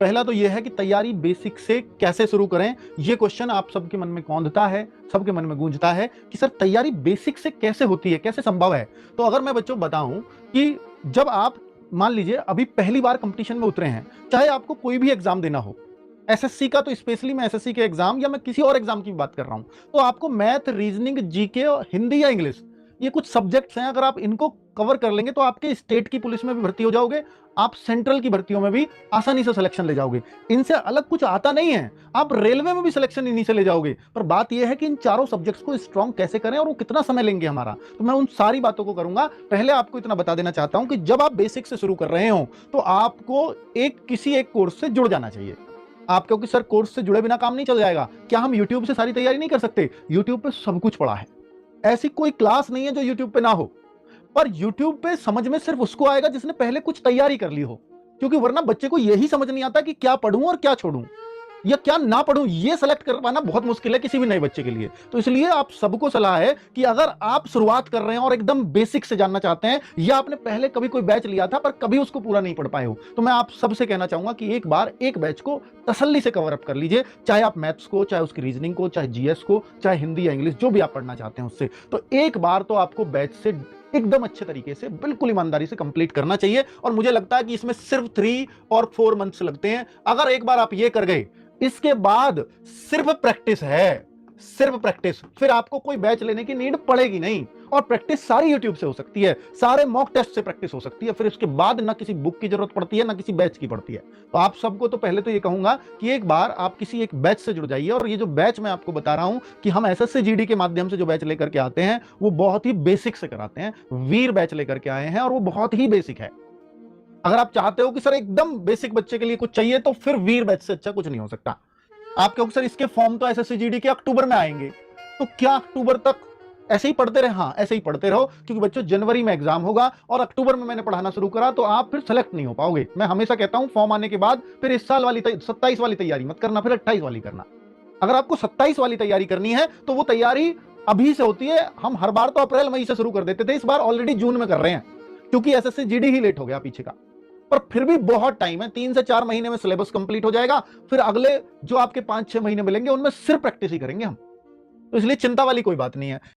पहला तो यह है कि तैयारी बेसिक से कैसे शुरू करें। ये क्वेश्चन आप सबके मन में कौंधता है, सबके मन में गूंजता है कि सर तैयारी बेसिक से कैसे होती है, कैसे संभव है। तो अगर मैं बच्चों बताऊं कि जब आप मान लीजिए अभी पहली बार कंपटीशन में उतरे हैं, चाहे आपको कोई भी एग्जाम देना हो, एसएससी का तो स्पेशली मैं एसएससी के एग्जाम या मैं किसी और एग्जाम की बात कर रहा हूं, तो आपको मैथ, रीजनिंग, जीके और हिंदी या इंग्लिश, ये कुछ सब्जेक्ट्स हैं, अगर आप इनको कवर कर लेंगे तो आपके स्टेट की पुलिस में भी भर्ती हो जाओगे, आप सेंट्रल की भर्तियों में भी आसानी से सिलेक्शन ले जाओगे। इनसे अलग कुछ आता नहीं है, आप रेलवे में भी सिलेक्शन इन्हीं से ले जाओगे। पर बात यह है कि इन चारों सब्जेक्ट्स को स्ट्रॉन्ग कैसे करें और वो कितना समय लेंगे हमारा, तो मैं उन सारी बातों को करूंगा। पहले आपको इतना बता देना चाहता हूं कि जब आप बेसिक से शुरू कर रहे हो तो आपको किसी एक कोर्स से जुड़ जाना चाहिए। आप क्योंकि सर कोर्स से जुड़े बिना काम नहीं चल जाएगा, क्या हम यूट्यूब से सारी तैयारी नहीं कर सकते? यूट्यूब पे सब कुछ पड़ा है, ऐसी कोई क्लास नहीं है जो यूट्यूब पे ना हो। पर यूट्यूब पे समझ में सिर्फ उसको आएगा जिसने पहले कुछ तैयारी कर ली हो, क्योंकि वरना बच्चे को यही समझ नहीं आता कि क्या पढ़ूं और क्या छोड़ूं या क्या ना पढ़ूं। ये सेलेक्ट कर पाना बहुत मुश्किल है किसी भी नए बच्चे के लिए। तो इसलिए आप सबको सलाह है कि अगर आप शुरुआत कर रहे हैं और एकदम बेसिक से जानना चाहते हैं, या आपने पहले कभी कोई बैच लिया था पर कभी उसको पूरा नहीं पढ़ पाए हो, तो मैं आप सबसे कहना चाहूंगा कि एक बार एक बैच को तसल्ली से कवर अप कर लीजिए, चाहे आप मैथ्स को, चाहे उसकी रीजनिंग को, चाहे जीएस को, चाहे हिंदी या इंग्लिश, जो भी आप पढ़ना चाहते हैं उससे। तो एक बार तो आपको बैच से एकदम अच्छे तरीके से, बिल्कुल ईमानदारी से कंप्लीट करना चाहिए। और मुझे लगता है कि इसमें सिर्फ 3 और 4 मंथ्स लगते हैं। अगर एक बार आप ये कर गए, इसके बाद सिर्फ प्रैक्टिस है, सिर्फ प्रैक्टिस। फिर आपको कोई बैच लेने की नीड पड़ेगी नहीं, और प्रैक्टिस सारी यूट्यूब से हो सकती है, सारे मॉक टेस्ट से प्रैक्टिस हो सकती है। फिर इसके बाद ना किसी बुक की जरूरत पड़ती है, ना किसी बैच की पड़ती है। तो आप सबको तो पहले तो ये कहूंगा कि एक बार आप किसी एक बैच से जुड़ जाइए। और ये जो बैच मैं आपको बता रहा हूं कि हम एसएससी जीडी के माध्यम से जो बैच लेकर के आते हैं, वो बहुत ही बेसिक से कराते हैं। वीर बैच लेकर के आए हैं और वो बहुत ही बेसिक है। अगर आप चाहते हो कि सर एकदम बेसिक बच्चे के लिए कुछ चाहिए, तो फिर वीर बैच से अच्छा कुछ नहीं हो सकता। आप कहोगे सर इसके फॉर्म तो एसएससी जीडी के अक्टूबर में आएंगे, तो क्या अक्टूबर तक ऐसे ही पढ़ते रहे? हाँ, ऐसे ही पढ़ते रहो, क्योंकि बच्चों जनवरी में एग्जाम होगा और अक्टूबर में मैंने पढ़ाना शुरू करा तो आप फिर सेलेक्ट नहीं हो पाओगे। मैं हमेशा कहता हूं फॉर्म आने के बाद फिर इस साल वाली 27 वाली तैयारी मत करना, फिर 28 वाली करना। अगर आपको 27 वाली तैयारी करनी है तो वो तैयारी अभी से होती है। हम हर बार तो अप्रैल मई से शुरू कर देते थे, इस बार ऑलरेडी जून में कर रहे हैं, क्योंकि एसएससी जीडी ही लेट हो गया पीछे का। पर फिर भी बहुत टाइम है, 3 से 4 महीने में सिलेबस कंप्लीट हो जाएगा। फिर अगले जो आपके 5-6 महीने मिलेंगे उनमें सिर्फ प्रैक्टिस ही करेंगे हम। तो इसलिए चिंता वाली कोई बात नहीं है।